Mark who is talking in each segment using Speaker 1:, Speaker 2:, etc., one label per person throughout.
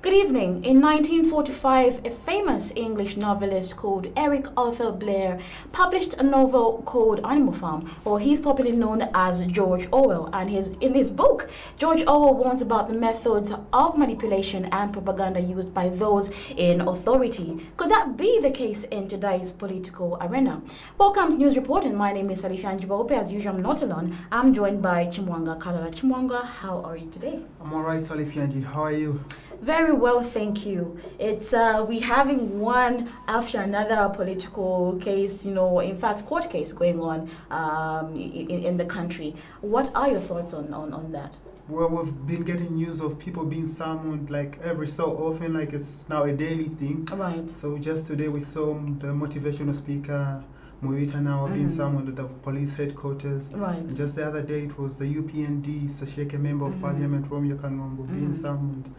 Speaker 1: Good evening. In 1945, a famous English novelist called Eric Arthur Blair published a novel called Animal Farm, or he's popularly known as George Orwell. And in his book, George Orwell warns about the methods of manipulation and propaganda used by those in authority. Could that be the case in today's political arena? Welcome to News Report, and my name is Sali. As usual, I'm not alone. I'm joined by Chimwanga. Chimwanga, how are you today?
Speaker 2: I'm alright, Sali. How are you?
Speaker 1: Very well, thank you. It's we having one after another political case, in fact, court case going on in the country. What are your thoughts on that?
Speaker 2: Well, we've been getting news of people being summoned like every so often, like it's now a daily thing.
Speaker 1: Right.
Speaker 2: So just today we saw the motivational speaker Muita now being summoned at the police headquarters.
Speaker 1: Right.
Speaker 2: And just the other day it was the UPND Sasheke Member of Parliament Romeo Kangongo being summoned.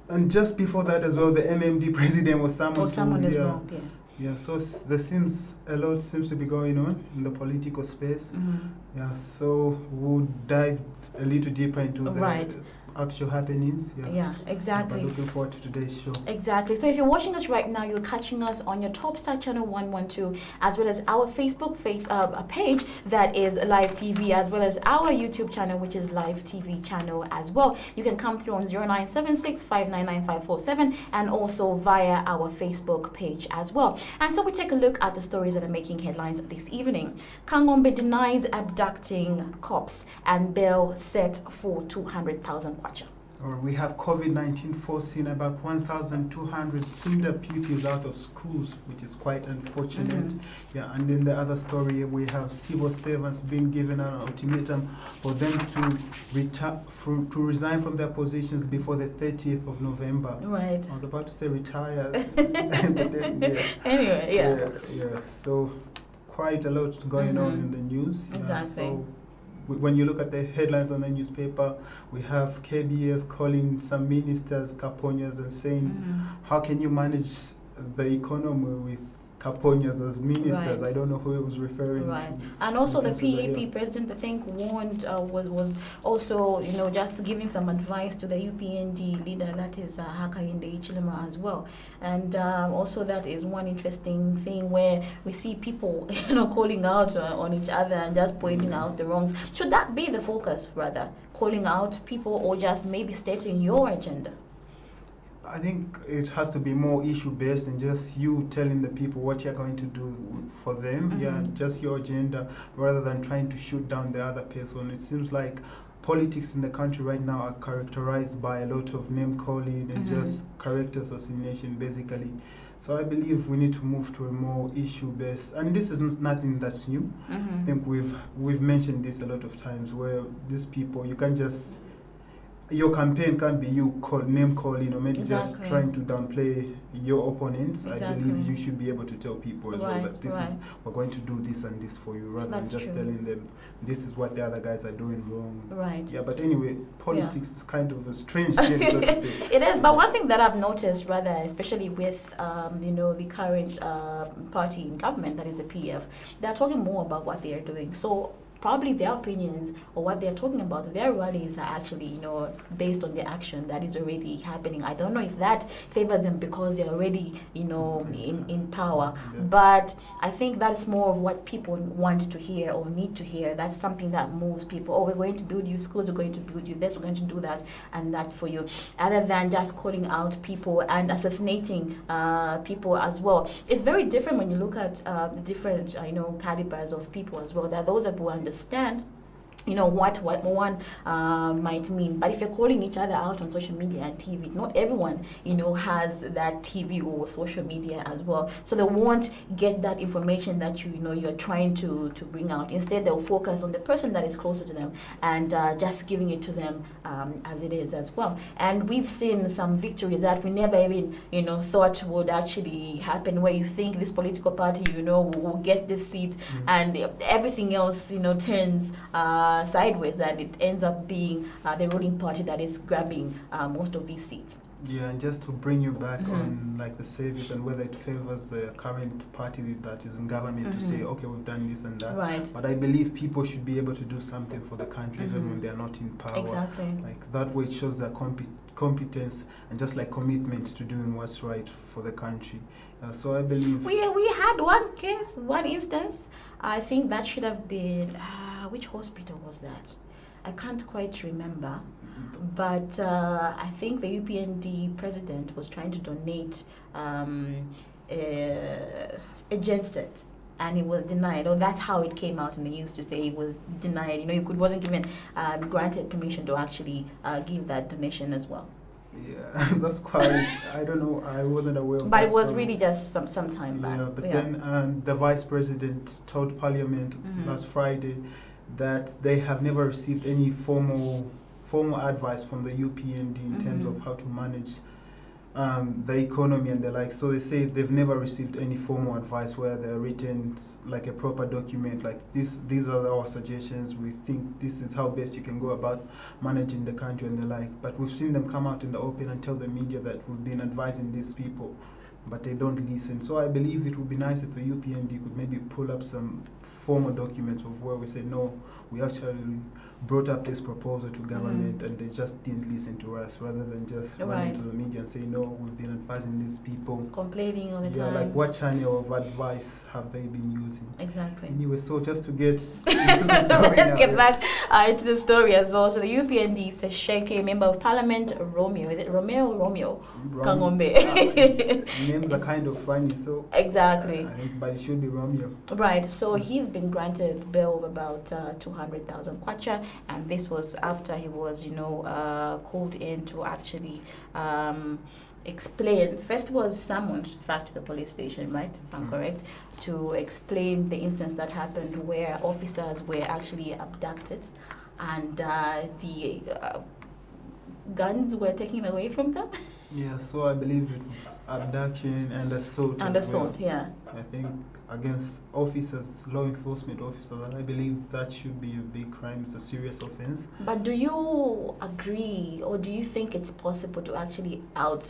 Speaker 2: And just before that as well, the MMD president was summoned.
Speaker 1: As well, yes.
Speaker 2: Yeah, so a lot seems to be going on in the political space. Yeah, so we'll dive a little deeper into the actual happenings.
Speaker 1: Yeah, exactly.
Speaker 2: But looking forward to today's show.
Speaker 1: Exactly. So if you're watching us right now, you're catching us on your Top Star channel 112, as well as our Facebook page that is Live TV, as well as our YouTube channel, which is Live TV channel as well. You can come through on 0976-599-547 and also via our Facebook page as well. And so we take a look at the stories that are making headlines this evening. Kangombe denies abducting cops and bail set for 200,000 kwacha.
Speaker 2: Or we have COVID-19 forcing about 1,200 senior pupils out of schools, which is quite unfortunate. Yeah, and in the other story, we have civil servants being given an ultimatum for them to resign from their positions before the 30th of November.
Speaker 1: Right.
Speaker 2: I was about to say retire, but then,
Speaker 1: Anyway,
Speaker 2: yeah. So quite a lot going on in the news.
Speaker 1: Exactly.
Speaker 2: So when you look at the headlines on the newspaper, we have KBF calling some ministers caponias and saying, how can you manage the economy with caponias as ministers?
Speaker 1: Right.
Speaker 2: I don't know who it was referring to.
Speaker 1: And also the PAP president, I think, warned, was also, just giving some advice to the UPND leader, that is Hakainde Ichilema as well. And also that is one interesting thing where we see people, calling out on each other and just pointing out the wrongs. Should that be the focus, rather, calling out people, or just maybe stating your agenda?
Speaker 2: I think it has to be more issue-based and just you telling the people what you're going to do for them. Yeah, just your agenda, rather than trying to shoot down the other person. It seems like politics in the country right now are characterized by a lot of name-calling and just character assassination, basically. So I believe we need to move to a more issue-based, and this is nothing that's new. I think we've mentioned this a lot of times, where these people, you can't just, your campaign can't be you name calling or maybe just trying to downplay your opponents. I believe you should be able to tell people as well that we're going to do this and this for you, rather than just telling them this is what the other guys are doing wrong.
Speaker 1: Right.
Speaker 2: Yeah, but anyway, politics is kind of a strange thing, so to say.
Speaker 1: It is, but one thing that I've noticed, rather, especially with the current party in government, that is the PF, they're talking more about what they are doing. So probably their opinions or what they're talking about, their rallies are actually, based on the action that is already happening. I don't know if that favors them because they're already, in power. But I think that's more of what people want to hear or need to hear. That's something that moves people. Oh, we're going to build you schools, we're going to build you this, we're going to do that and that for you. Other than just calling out people and assassinating people as well. It's very different when you look at different, calibers of people as well. There are those that will understand what one might mean. But if you're calling each other out on social media and TV, not everyone, has that TV or social media as well. So they won't get that information that you're trying to bring out. Instead, they'll focus on the person that is closer to them and just giving it to them as it is as well. And we've seen some victories that we never even, thought would actually happen, where you think this political party, will get this seat and everything else, turns sideways, and it ends up being the ruling party that is grabbing most of these seats.
Speaker 2: Yeah, and just to bring you back on like the service and whether it favors the current party that is in government to say, okay, we've done this and that.
Speaker 1: Right.
Speaker 2: But I believe people should be able to do something for the country even when they are not in power.
Speaker 1: Exactly.
Speaker 2: Like that way it shows their competence and just like commitment to doing what's right for the country. So I believe
Speaker 1: We had one case, one instance. I think that should have been which hospital was that? I can't quite remember. But I think the UPND president was trying to donate a genset, and it was denied. Or that's how it came out in the news to say it was denied. You know, wasn't given granted permission to actually give that donation as well.
Speaker 2: yeah, that's quite. I don't know. I wasn't aware of
Speaker 1: But
Speaker 2: that
Speaker 1: it was
Speaker 2: story.
Speaker 1: really just some time back.
Speaker 2: Yeah, but then the vice president told Parliament last Friday that they have never received any formal advice from the UPND in terms of how to manage the economy and the like. So they say they've never received any formal advice where they're written like a proper document like this. These are our suggestions. We think this is how best you can go about managing the country and the like. But we've seen them come out in the open and tell the media that we've been advising these people, but they don't listen. So I believe it would be nice if the UPND could maybe pull up some formal documents of where we say, no, we actually brought up this proposal to government and they just didn't listen to us, rather than just running to the media and say, no, we've been advising these people.
Speaker 1: Complaining all the time.
Speaker 2: Yeah, like what channel of advice have they been using?
Speaker 1: Exactly.
Speaker 2: Anyway, so just to get into the story
Speaker 1: Let's get back into the story as well. So the UPND says Sheke, Member of Parliament, Romeo. Is it Romeo or Romeo? Kangombe.
Speaker 2: Names are kind of funny, so
Speaker 1: exactly.
Speaker 2: But it should be Romeo.
Speaker 1: Right. So he's been granted bail of about 200,000 kwacha, and this was after he was, called in to actually explain. First was summoned, in fact, to the police station, right? If I'm correct, to explain the instance that happened where officers were actually abducted, and the guns were taken away from them.
Speaker 2: Yeah, so I believe it was abduction and assault.
Speaker 1: And assault, yeah.
Speaker 2: I think against officers, law enforcement officers, and I believe that should be a big crime. It's a serious offense.
Speaker 1: But do you agree, or do you think it's possible to actually
Speaker 2: Well,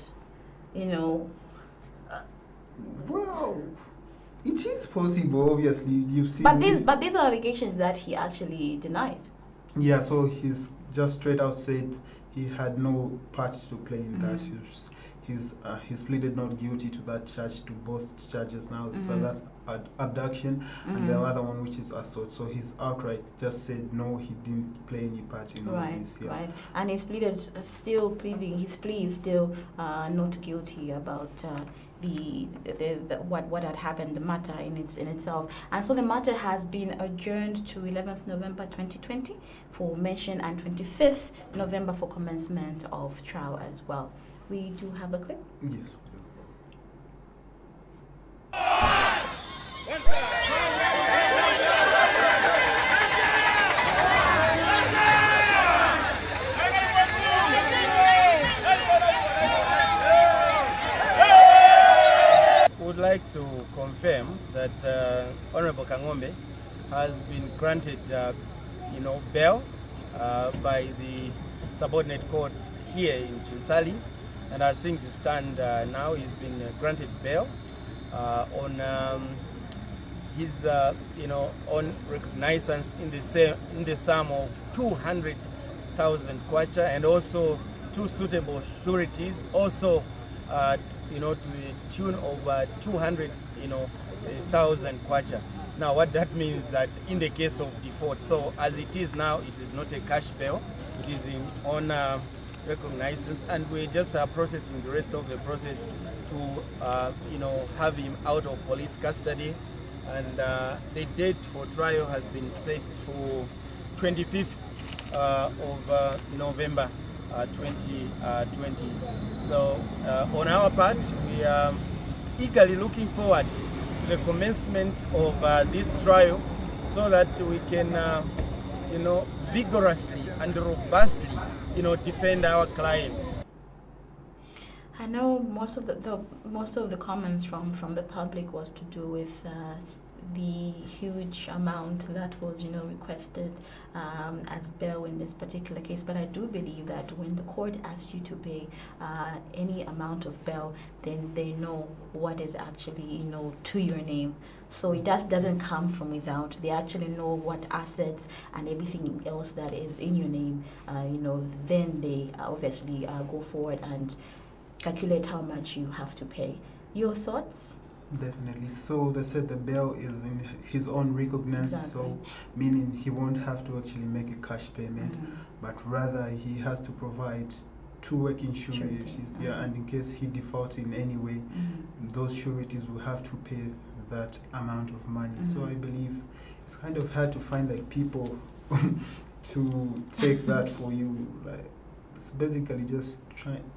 Speaker 2: it is possible. Obviously, you've seen.
Speaker 1: But these are allegations that he actually denied.
Speaker 2: Yeah, so he's just straight out said he had no part to play in that. He's pleaded not guilty to that charge, to both charges now. So that's abduction and the other one, which is assault. So he's outright just said no, he didn't play any part in all this. Yeah.
Speaker 1: Right. And he's his plea is still not guilty about the what had happened, the matter in itself. And so the matter has been adjourned to 11th November 2020 for mention, and 25th November for commencement of trial as well. We do have a clip?
Speaker 2: Yes, we do.
Speaker 3: Would like to confirm that Honorable Kangombe has been granted, bail by the subordinate court here in Sali, and as things stand now, he's been granted bail on his, on recognizance in the sum of 200,000 kwacha, and also two suitable sureties, also to the tune of 200,000 kwacha. Now, what that means that in the case of default, so as it is now, it is not a cash bail, it is on recognizance, and we're just processing the rest of the process to, have him out of police custody. And the date for trial has been set for 25th of November 2020. So on our part, we are eagerly looking forward to the commencement of this trial, so that we can, vigorously and robustly, defend our clients.
Speaker 1: I know most of the comments from the public was to do with the huge amount that was, requested as bail in this particular case, but I do believe that when the court asks you to pay any amount of bail, then they know what is actually, to your name. So it doesn't come from without. They actually know what assets and everything else that is in your name, then they obviously go forward and calculate how much you have to pay. Your thoughts?
Speaker 2: Definitely. So they said the bail is in his own recognizance,
Speaker 1: Exactly.
Speaker 2: so meaning he won't have to actually make a cash payment, but rather he has to provide two working sureties. Yeah, and in case he defaults in any way, those sureties will have to pay that amount of money. So I believe it's kind of hard to find like people to take that for you. Like, it's basically just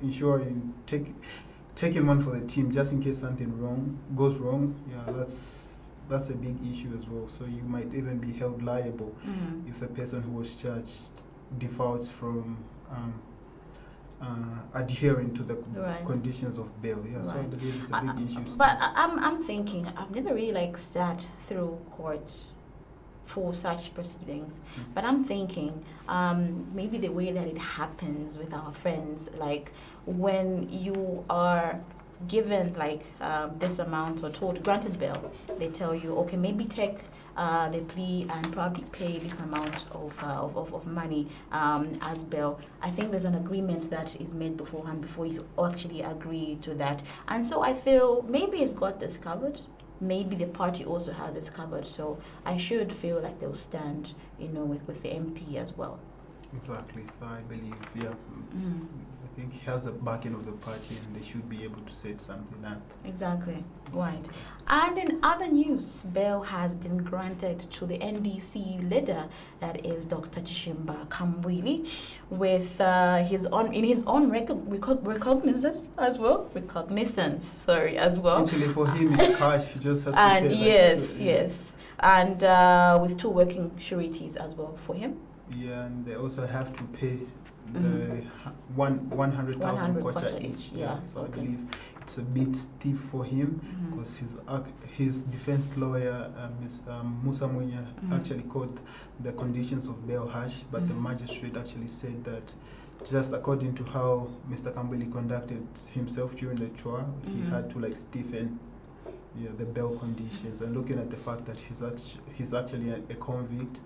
Speaker 2: ensuring taking one for the team just in case something goes wrong. Yeah, that's a big issue as well. So you might even be held liable if the person who was charged defaults from adhering to the conditions of bail. Yeah, so I believe it's a big issue.
Speaker 1: But I'm thinking, I've never really sat through court for such proceedings, but I'm thinking maybe the way that it happens with our friends, like when you are given this amount or granted bail, they tell you, okay, maybe take the plea and probably pay this amount of money as bail. I think there's an agreement that is made beforehand before you actually agree to that. And so I feel maybe it's got this covered. Maybe the party also has this covered. So I should feel like they'll stand, with the MP as well.
Speaker 2: Exactly. So I believe, I think he has the backing of the party and they should be able to set something up.
Speaker 1: Exactly. Right. And in other news, bail has been granted to the NDC leader, that is Dr. Chimwanga, with his own recognizance as well.
Speaker 2: Actually, for him, it's cash. He just has to
Speaker 1: and
Speaker 2: pay.
Speaker 1: Yes. And with two working sureties as well for him.
Speaker 2: Yeah, and they also have to pay the 100,000 kwacha each.
Speaker 1: Yeah,
Speaker 2: so I believe it's a bit stiff for him because his defense lawyer, Mr. Musa Mwenya, actually called the conditions of bail harsh, but the magistrate actually said that just according to how Mr. Kambwili conducted himself during the trial, he had to stiffen the bail conditions, and looking at the fact that he's actually a convict,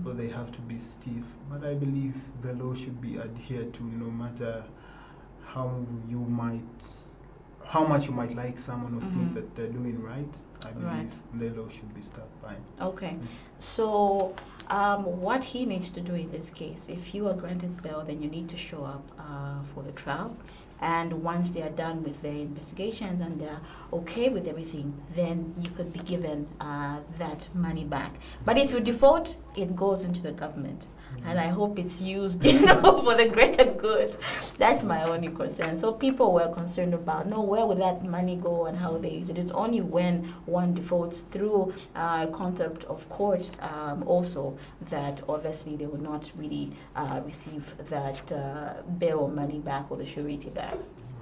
Speaker 2: so they have to be stiff. But I believe the law should be adhered to, no matter how much you might like someone or think that they're doing right. I believe the law should be stuck by.
Speaker 1: Okay, so what he needs to do in this case, if you are granted bail, then you need to show up for the trial. And once they are done with their investigations and they're okay with everything, then you could be given that money back. But if you default, it goes into the government. And I hope it's used, for the greater good. That's my only concern. So people were concerned about, where would that money go and how they use it. It's only when one defaults through contempt of court also that obviously they will not really receive that bail money back or the surety back.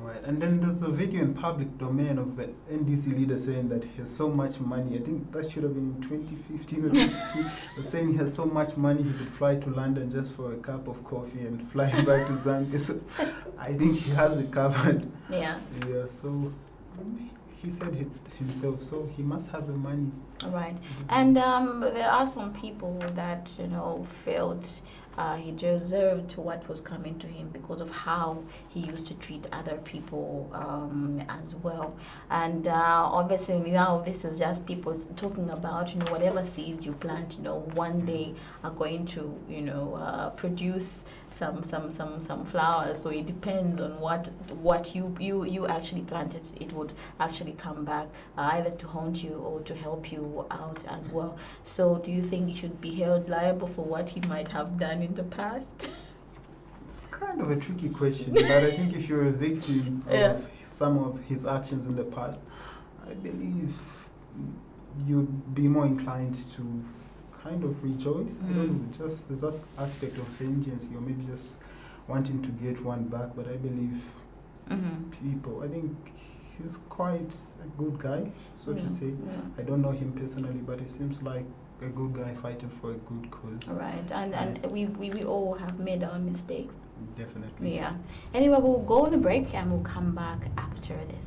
Speaker 2: Right, and then there's a video in public domain of the NDC leader saying that he has so much money. I think that should have been in 2015 or 2016. Saying he has so much money he could fly to London just for a cup of coffee and fly back to Zambia. So I think he has it covered.
Speaker 1: Yeah.
Speaker 2: Yeah, so he said it himself, so he must have the money.
Speaker 1: Right. And there are some people that, felt he deserved what was coming to him because of how he used to treat other people as well. And obviously now this is just people talking about, whatever seeds you plant, one day are going to, produce some flowers. So it depends on what you actually planted. It would actually come back either to haunt you or to help you out as well. So do you think he should be held liable for what he might have done in the past?
Speaker 2: It's kind of a tricky question, but I think if you're a victim of some of his actions in the past, I believe you'd be more inclined to kind of rejoice. I don't know, there's this aspect of vengeance, or maybe just wanting to get one back. But I believe I think he's quite a good guy, so to say. I don't know him personally, but he seems like a good guy fighting for a good cause.
Speaker 1: Right, and we all have made our mistakes.
Speaker 2: Definitely.
Speaker 1: Yeah. Anyway, we'll go on a break and we'll come back after this.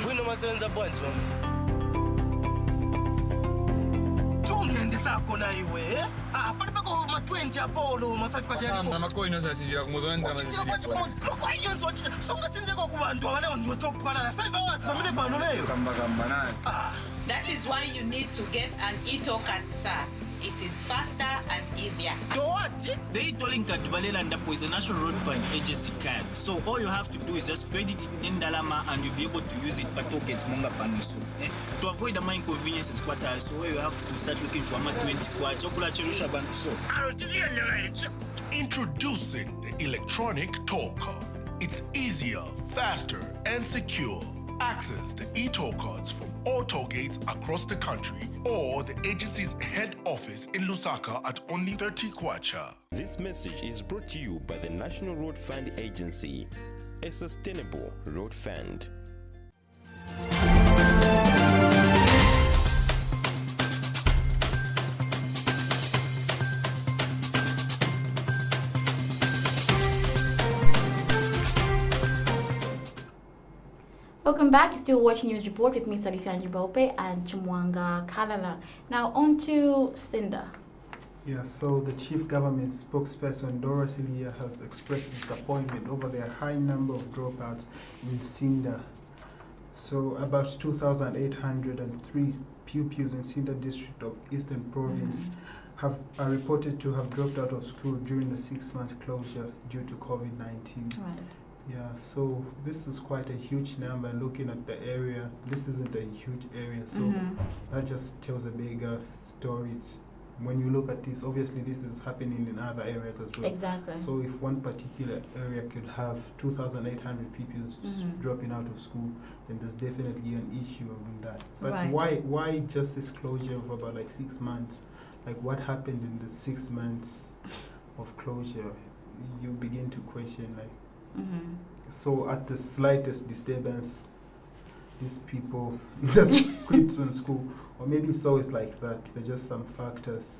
Speaker 4: Bwino masenza bwanji chumyendesa kona iwe pali pako ma 20 apolo ma 5 kwa jari
Speaker 5: mama koino sachinjira kumuzonda
Speaker 4: makoinyo songachinjeko ku bantu abane ndiyotopwana la 5 hours pamene pano leyo
Speaker 5: kamba nani.
Speaker 6: That is why you need to get an e-token, sir. It is faster and easier.
Speaker 4: To what? The e-tolling card Balela is a National Road Fund agency card. So all you have to do is just credit it in Dalama and you'll be able to use it to get Monga Panusu. To avoid the inconveniences, so you have to start looking for 20 kwacha. So
Speaker 7: introducing the electronic toll card. It's easier, faster, and secure. Access the e-toll cards from all toll gates across the country or the agency's head office in Lusaka at only 30 kwacha.
Speaker 8: This message is brought to you by the National Road Fund Agency, a sustainable road fund.
Speaker 1: Welcome back. You're still watching News Report with me, Sali and Chimwanga Kalala. Now on to Cinda.
Speaker 2: Yeah, so the chief government spokesperson Dora Silia has expressed disappointment over the high number of dropouts in Sinda. So about 2,803 pupils in Sinda district of Eastern Province are reported to have dropped out of school during the 6-month closure due to COVID-19.
Speaker 1: Right.
Speaker 2: Yeah, so this is quite a huge number. Looking at the area, this isn't a huge area, so that just tells a bigger story. When you look at this, obviously this is happening in other areas as well.
Speaker 1: Exactly.
Speaker 2: So if one particular area could have 2,800 pupils dropping out of school, then there's definitely an issue on that. But why just this closure of about like 6 months? Like what happened in the 6 months of closure? You begin to question like. So at the slightest disturbance, these people just quit from school, or maybe it's always like that. They're just some factors.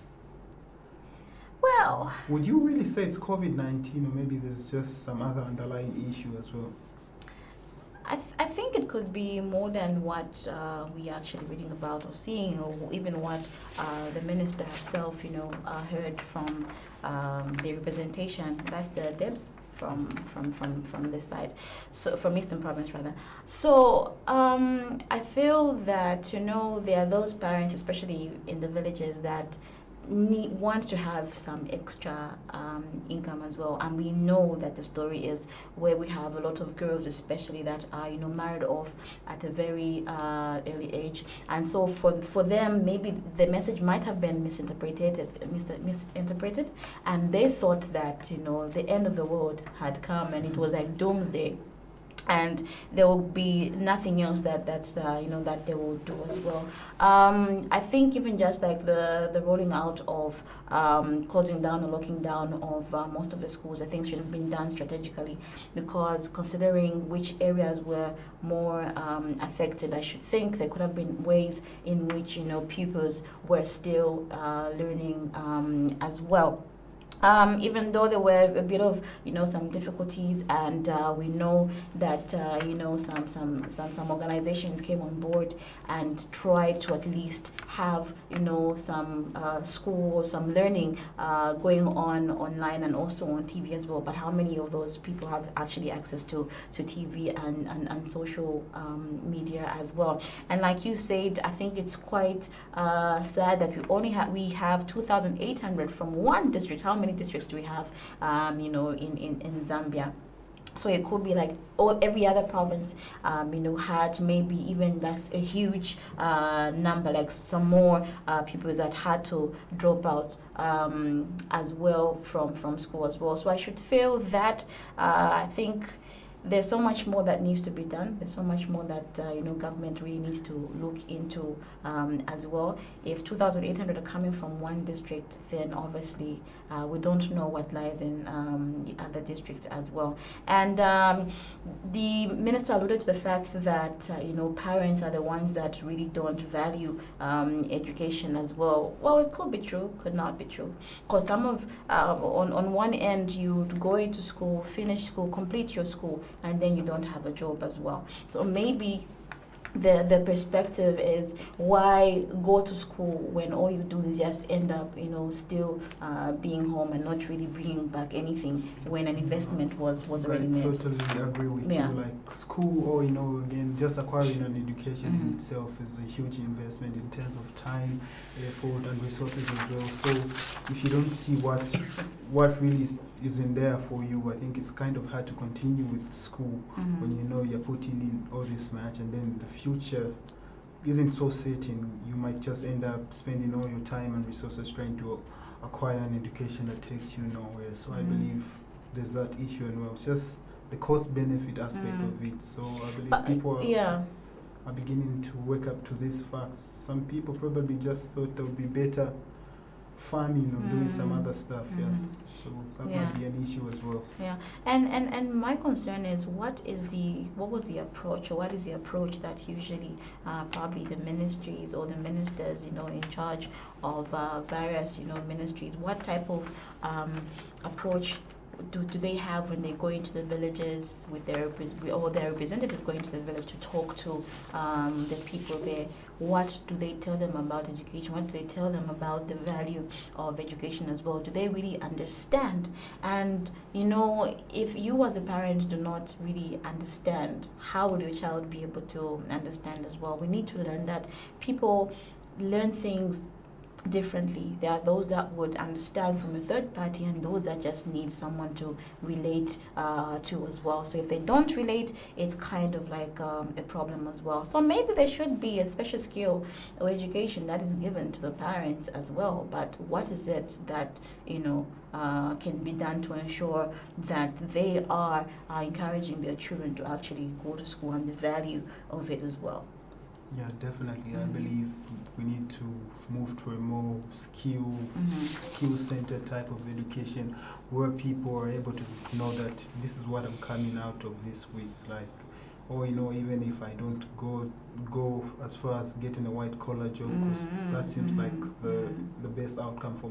Speaker 1: Well,
Speaker 2: would you really say it's COVID-19, or maybe there's just some other underlying issue as well?
Speaker 1: I think it could be more than what we're actually reading about or seeing, or even what the minister herself, heard from the representation. That's the Debs from this side, so from Eastern Province rather. So I feel that there are those parents, especially in the villages, that want to have some extra income as well, and we know that the story is where we have a lot of girls especially that are married off at a very early age, and so for them maybe the message might have been misinterpreted, and they thought that the end of the world had come and it was like doomsday, and there will be nothing else that they will do as well. I think even just like the rolling out of closing down or locking down of most of the schools, I think should have been done strategically, because considering which areas were more affected, I should think there could have been ways in which pupils were still learning as well. Even though there were a bit of some difficulties, and we know that some organizations came on board and tried to at least have some school or some learning going on online and also on TV as well. But how many of those people have actually access to TV and social media as well? And like you said, I think it's quite sad that we have 2,800 from one district. How many districts do we have in Zambia? So it could be like every other province had maybe even less a huge number, like some more people that had to drop out as well from school as well. So I should feel that I think there's so much more that needs to be done. There's so much more that government really needs to look into as well. If 2,800 are coming from one district, then obviously we don't know what lies in the other districts as well. And the minister alluded to the fact that parents are the ones that really don't value education as well. Well, it could be true, could not be true, because some of on one end you go into school, finish school, complete your school, and then you don't have a job as well. So maybe the perspective is, why go to school when all you do is just end up still being home and not really bringing back anything when an investment was already made.
Speaker 2: I totally agree with you. Like school, or again, just acquiring an education in itself is a huge investment in terms of time, effort, and resources as well. So if you don't see what really is in there for you, I think it's kind of hard to continue with school when you're putting in all this much, and then the future isn't so certain. You might just end up spending all your time and resources trying to acquire an education that takes you nowhere. So I believe there's that issue, and well, it's just the cost benefit aspect of it. So I believe people are beginning to wake up to these facts. Some people probably just thought it would be better farming or doing some other stuff. So that might be an issue as well.
Speaker 1: And my concern is, what was the approach, or what is the approach that usually probably the ministries or the ministers in charge of various ministries, what type of approach do they have when they go into the villages with their representative going to the village to talk to the people there? What do they tell them about education? What do they tell them about the value of education as well? Do they really understand? And if you as a parent do not really understand, how will your child be able to understand as well? We need to learn that people learn things differently. There are those that would understand from a third party, and those that just need someone to relate to as well. So if they don't relate, it's kind of like a problem as well. So maybe there should be a special skill or education that is given to the parents as well. But what is it that can be done to ensure that they are encouraging their children to actually go to school, and the value of it as well?
Speaker 2: Yeah, definitely. I believe we need to move to a more skill-centered type of education, where people are able to know that this is what I'm coming out of this with, like, or even if I don't go as far as getting a white collar job, because that seems like the best outcome for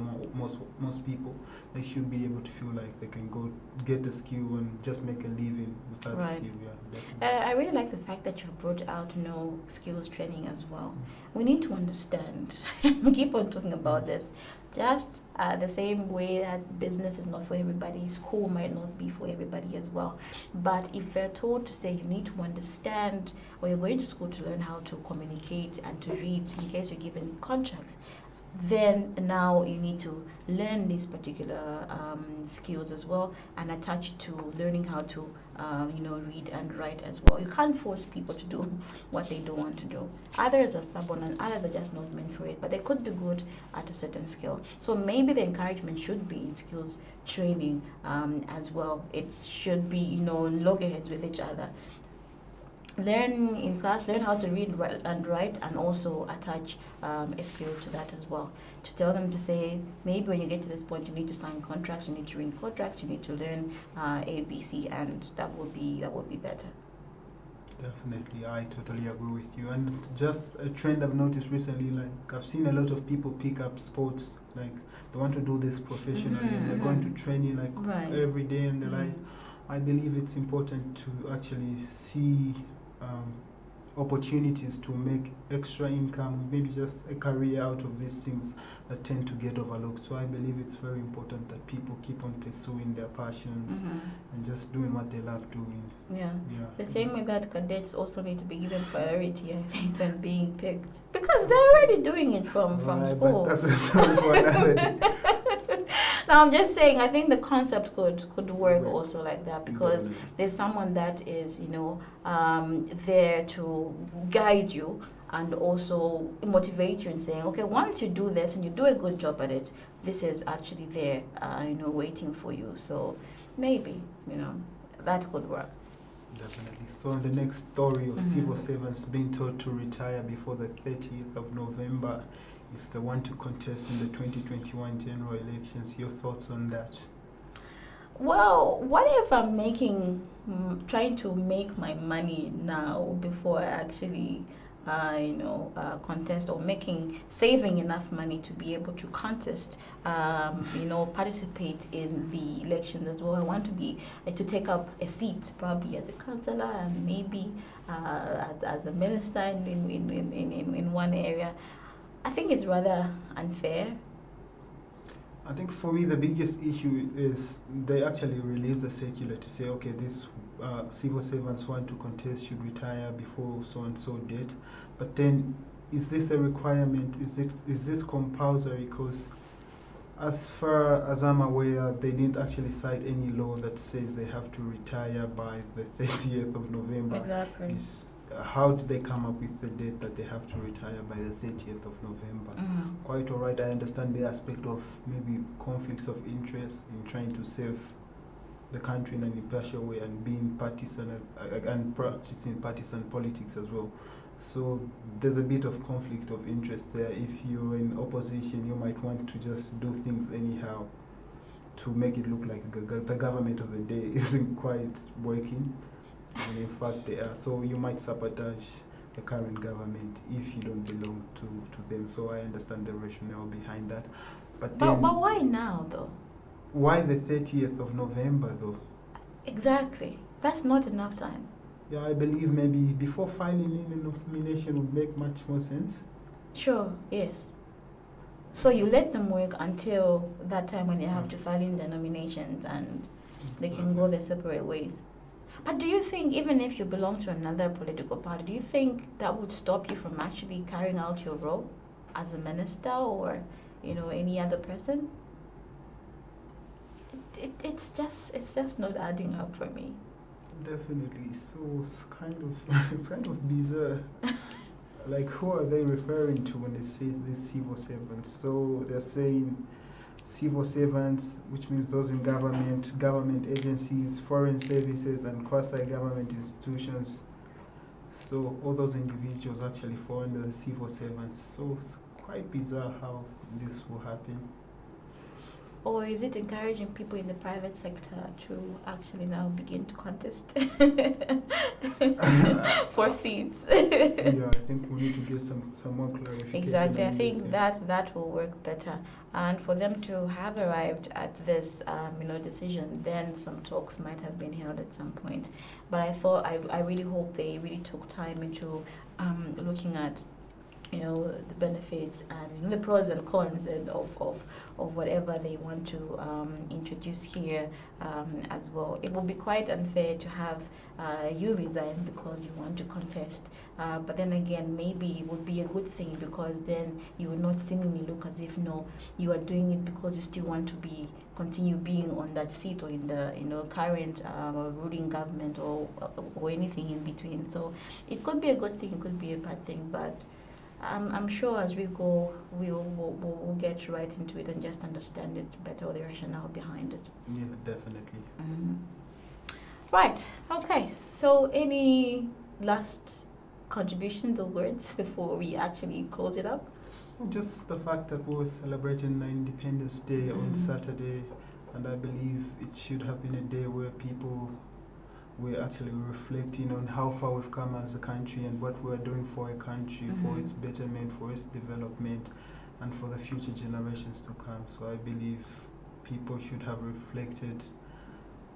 Speaker 2: most people. They should be able to feel like they can go get a skill and just make a living with that skill.
Speaker 1: I really like the fact that you've brought out skills training as well. We need to understand. We keep on talking about this. Just the same way that business is not for everybody, school might not be for everybody as well. But if they're told to say you need to understand, or you're going to school to learn how to communicate and to read in case you're given contracts, then now you need to learn these particular skills as well, and attach it to learning how to read and write as well. You can't force people to do what they don't want to do. Others are stubborn, and others are just not meant for it, but they could be good at a certain skill. So maybe the encouragement should be in skills training as well. It should be loggerheads with each other. Learn in class, learn how to read and write, and also attach a skill to that as well. To tell them to say, maybe when you get to this point, you need to sign contracts, you need to read contracts, you need to learn ABC, and that would be better.
Speaker 2: Definitely, I totally agree with you. And just a trend I've noticed recently, like I've seen a lot of people pick up sports, like they want to do this professionally and they're going to training like
Speaker 1: Right.
Speaker 2: every day, and they're like, I believe it's important to actually see opportunities to make extra income, maybe just a career out of these things that tend to get overlooked. So I believe it's very important that people keep on pursuing their passions and just doing what they love doing.
Speaker 1: Yeah.
Speaker 2: Yeah.
Speaker 1: The same way that cadets also need to be given priority, I think, when being picked. Because they're already doing it from
Speaker 2: Right,
Speaker 1: school.
Speaker 2: but that's a story for another day.
Speaker 1: Now I'm just saying, I think the concept could work
Speaker 2: Right.
Speaker 1: also like that, because
Speaker 2: Definitely.
Speaker 1: there's someone that is, there to guide you and also motivate you and saying, okay, once you do this and you do a good job at it, this is actually there, waiting for you. So maybe, that could work.
Speaker 2: Definitely. So the next story of civil servants being told to retire before the 30th of November if they want to contest in the 2021 general elections. Your thoughts on that?
Speaker 1: Well, what if I'm trying to make my money now before I actually, contest, or saving enough money to be able to contest, participate in the elections as well. I want to be to take up a seat, probably as a councillor and maybe as a minister in one area. I think it's rather unfair.
Speaker 2: I think for me the biggest issue is they actually released the circular to say, okay, these civil servants who want to contest should retire before so and so date. But then, is this a requirement? Is this compulsory? Because as far as I'm aware, they didn't actually cite any law that says they have to retire by the 30th of November.
Speaker 1: Exactly.
Speaker 2: How did they come up with the date that they have to retire by the 30th of November? Quite all right. I understand the aspect of maybe conflicts of interest in trying to save the country in an impartial way and being partisan and practicing partisan politics as well. So there's a bit of conflict of interest there. If you're in opposition, you might want to just do things anyhow to make it look like the government of the day isn't quite working. And in fact they are. So you might sabotage the current government if you don't belong to them. So I understand the rationale behind that. But
Speaker 1: why now though?
Speaker 2: Why the 30th of November though?
Speaker 1: Exactly. That's not enough time.
Speaker 2: Yeah, I believe maybe before filing in a nomination would make much more sense.
Speaker 1: Sure, yes. So you let them work until that time when they have to file in their nominations and they can go their separate ways. But do you think, even if you belong to another political party, do you think that would stop you from actually carrying out your role as a minister or, any other person? It's just not adding up for me.
Speaker 2: Definitely. So it's kind of bizarre. Like, who are they referring to when they say these civil servants? So they're saying civil servants, which means those in government agencies, foreign services, and quasi-government institutions. So all those individuals actually fall under the civil servants. So it's quite bizarre how this will happen.
Speaker 1: Or is it encouraging people in the private sector to actually now begin to contest for seats?
Speaker 2: Yeah, I think we need to get some more clarification.
Speaker 1: Exactly, I
Speaker 2: on
Speaker 1: think
Speaker 2: this.
Speaker 1: that will work better. And for them to have arrived at this, decision, then some talks might have been held at some point. But I really hope they really took time into looking at the benefits and the pros and cons and of whatever they want to introduce here as well. It will be quite unfair to have you resign because you want to contest, but then again, maybe it would be a good thing because then you will not seemingly look as if you are doing it because you still want to continue being on that seat or in the current ruling government or anything in between. So it could be a good thing, it could be a bad thing, but I'm sure as we go, we'll get right into it and just understand it better, or the rationale behind it.
Speaker 2: Yeah, definitely.
Speaker 1: Right. Okay. So, any last contributions or words before we actually close it up?
Speaker 2: Just the fact that we were celebrating Independence Day on Saturday, and I believe it should have been a day where people we're actually reflecting on how far we've come as a country and what we're doing for a country, for its betterment, for its development, and for the future generations to come. So I believe people should have reflected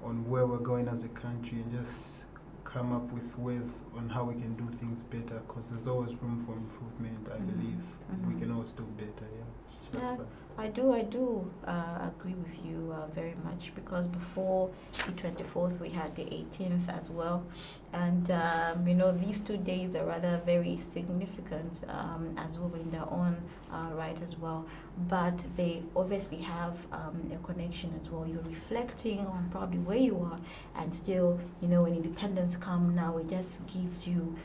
Speaker 2: on where we're going as a country and just come up with ways on how we can do things better, because there's always room for improvement. I believe we can always do better. Just
Speaker 1: Yeah,
Speaker 2: that.
Speaker 1: I do agree with you very much, because before the 24th we had the 18th as well, and these 2 days are rather very significant as well in their own right as well, but they obviously have a connection as well. You're reflecting on probably where you are, and still, when independence comes now, it just gives you,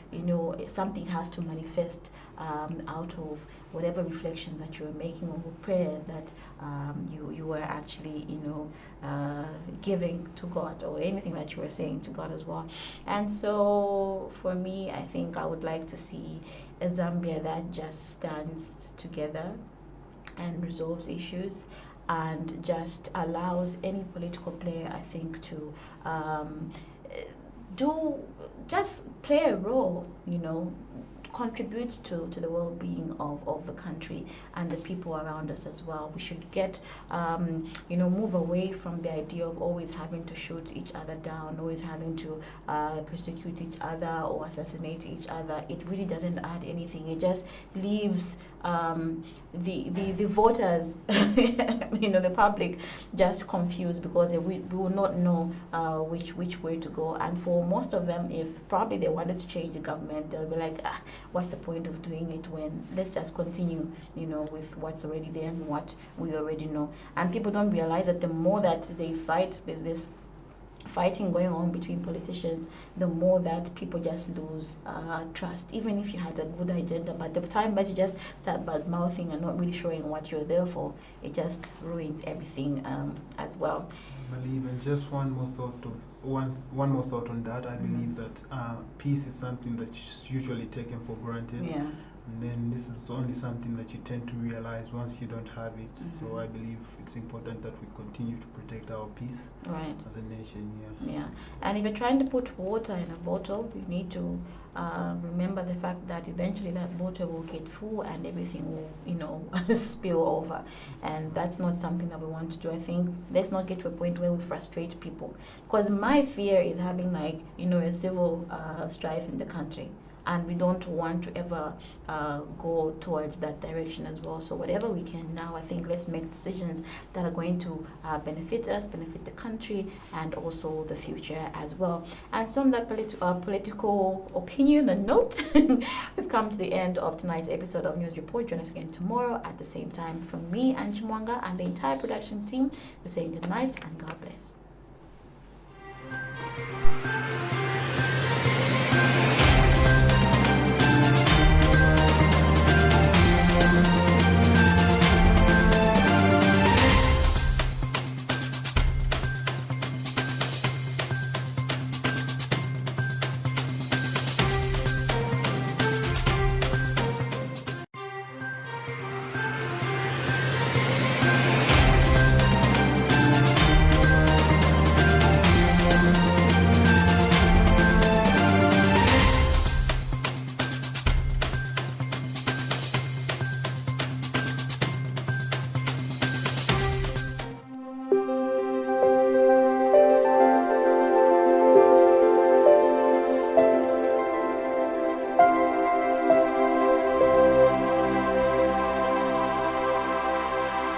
Speaker 1: something has to manifest out of whatever reflections that you were making, or prayers that you were actually giving to God, or anything that you were saying to God as well. And so for me, I think I would like to see a Zambia that just stands together and resolves issues, and just allows any political player, I think, to just play a role, contribute to the well-being of the country and the people around us as well. We should get, move away from the idea of always having to shoot each other down, always having to persecute each other or assassinate each other. It really doesn't add anything. It just leaves the voters, the public, just confused, because we will not know which way to go. And for most of them, if probably they wanted to change the government, they'll be like, what's the point of doing it when let's just continue, with what's already there and what we already know. And people don't realize that the more that they fight, there's this fighting going on between politicians, the more that people just lose trust, even if you had a good agenda. But the time that you just start bad mouthing and not really showing what you're there for, it just ruins everything as well.
Speaker 2: I believe, and just one more thought on that. I believe that peace is something that's usually taken for granted.
Speaker 1: Yeah.
Speaker 2: And then this is only something that you tend to realize once you don't have it. So I believe it's important that we continue to protect our peace as a nation.
Speaker 1: Yeah. And if you're trying to put water in a bottle, you need to remember the fact that eventually that bottle will get full and everything will, spill over. And that's not something that we want to do. I think let's not get to a point where we frustrate people. Because my fear is having a civil strife in the country. And we don't want to ever go towards that direction as well. So whatever we can now, I think let's make decisions that are going to benefit us, benefit the country, and also the future as well. And so on that political opinion and note, we've come to the end of tonight's episode of News Report. Join us again tomorrow at the same time. From me and Chimwanga and the entire production team, we're saying good night and God bless.